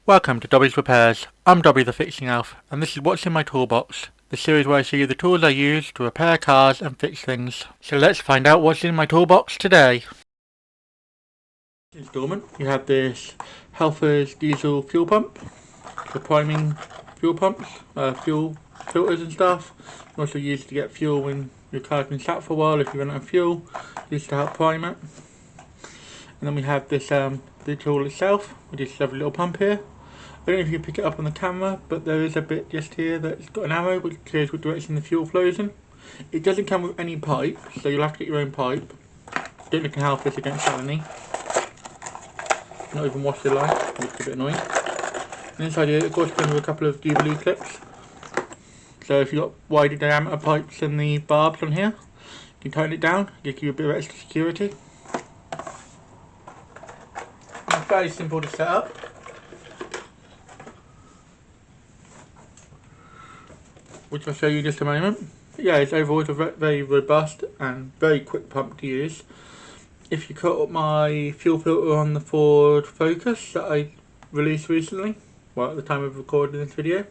Welcome to Dobby's Repairs. I'm Dobby the Fixing Elf, and this is what's in my toolbox, the series where I show you the tools I use to repair cars and fix things. So let's find out what's in my toolbox today. Installment, you have this Halfords diesel fuel pump, for priming fuel pumps, fuel filters and stuff. You also use it to get fuel when your car's been sat for a while. If you run out of fuel, used to help prime it. And then we have this the tool itself with this lovely little pump here. I don't know if you can pick it up on the camera, but there is a bit just here that's got an arrow which shows what direction the fuel flows in. It doesn't come with any pipe, so you'll have to get your own pipe. Don't look at Halfords, they don't sell any. Not even wash the line, which is a bit annoying. And inside here, of course, comes with a couple of Jubilee clips. So if you've got wider diameter pipes than the barbs on here, you can tighten it down, give you a bit of extra security. It's fairly simple to set up. Which I'll show you in just a moment. But yeah, it's overall a very robust and very quick pump to use. If you cut up my fuel filter on the Ford Focus that I released recently, well at the time of recording this video,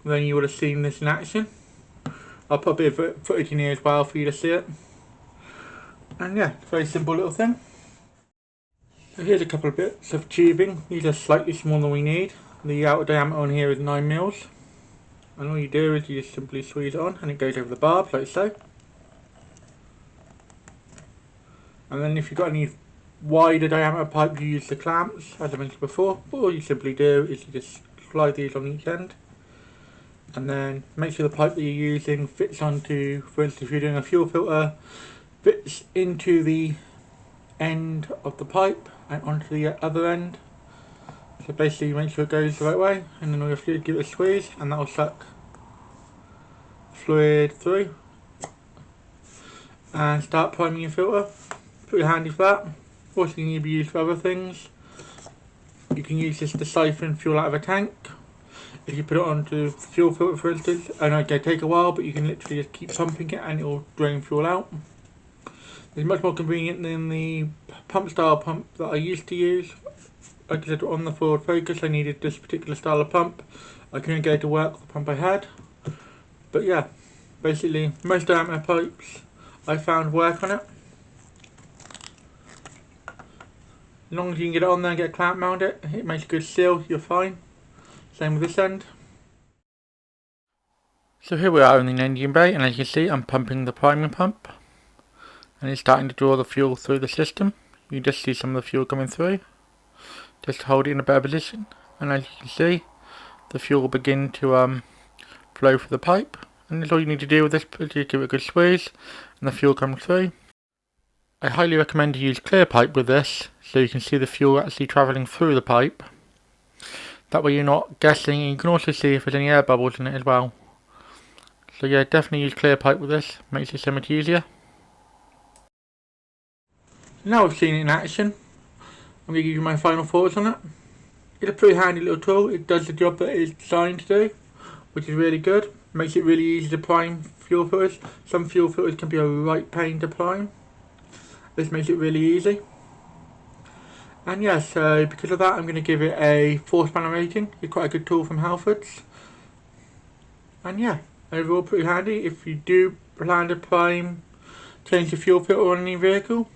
then you would have seen this in action. I'll put a bit of footage in here as well for you to see it. And yeah, it's a very simple little thing. So here's a couple of bits of tubing. These are slightly smaller than we need. The outer diameter on here is 9 mils. And all you do is you just simply squeeze it on and it goes over the barbs like so. And then if you've got any wider diameter pipe, you use the clamps as I mentioned before. But all you simply do is you just slide these on each end. And then make sure the pipe that you're using fits onto, for instance if you're doing a fuel filter, fits into the end of the pipe and onto the other end. So basically make sure it goes the right way, and then all you have to do is give it a squeeze and that will suck fluid through and start priming your filter. Pretty handy for that. Also can be used for other things. You can use this to siphon fuel out of a tank. If you put it onto the fuel filter for instance, I know it can take a while, but you can literally just keep pumping it and it will drain fuel out. It's much more convenient than the pump style pump that I used to use. Like I said, on the Ford Focus I needed this particular style of pump. I couldn't get it to work with the pump I had. But yeah, basically most diameter pipes I found work on it. As long as you can get it on there and get a clamp around it, it makes a good seal, you're fine. Same with this end. So here we are in the engine bay, and as you can see I'm pumping the priming pump. And it's starting to draw the fuel through the system. You can just see some of the fuel coming through. Just hold it in a better position, and as you can see the fuel will begin to flow through the pipe, and that's all you need to do with this is give it a good squeeze and the fuel comes through. I highly recommend to use clear pipe with this so you can see the fuel actually travelling through the pipe. That way you're not guessing, and you can also see if there's any air bubbles in it as well. So yeah, definitely use clear pipe with this, makes it so much easier. Now we've seen it in action, I'm going to give you my final thoughts on it. It's a pretty handy little tool. It does the job that it is designed to do, which is really good. Makes it really easy to prime fuel filters. Some fuel filters can be a right pain to prime. This makes it really easy. And yeah, so because of that I'm going to give it a 4-spanner rating. It's quite a good tool from Halfords. And yeah, overall pretty handy. If you do plan to change the fuel filter on any vehicle,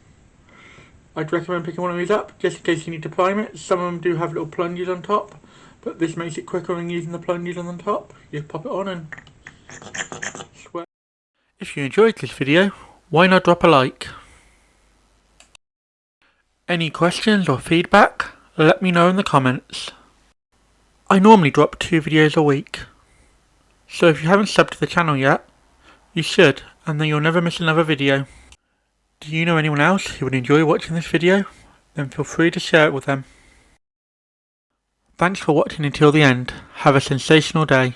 I'd recommend picking one of these up, just in case you need to prime it. Some of them do have little plungers on top, but this makes it quicker than using the plungers on the top. You pop it on and sweat. If you enjoyed this video, why not drop a like? Any questions or feedback, let me know in the comments. I normally drop 2 videos a week, so if you haven't subbed to the channel yet, you should, and then you'll never miss another video. Do you know anyone else who would enjoy watching this video? Then feel free to share it with them. Thanks for watching until the end. Have a sensational day.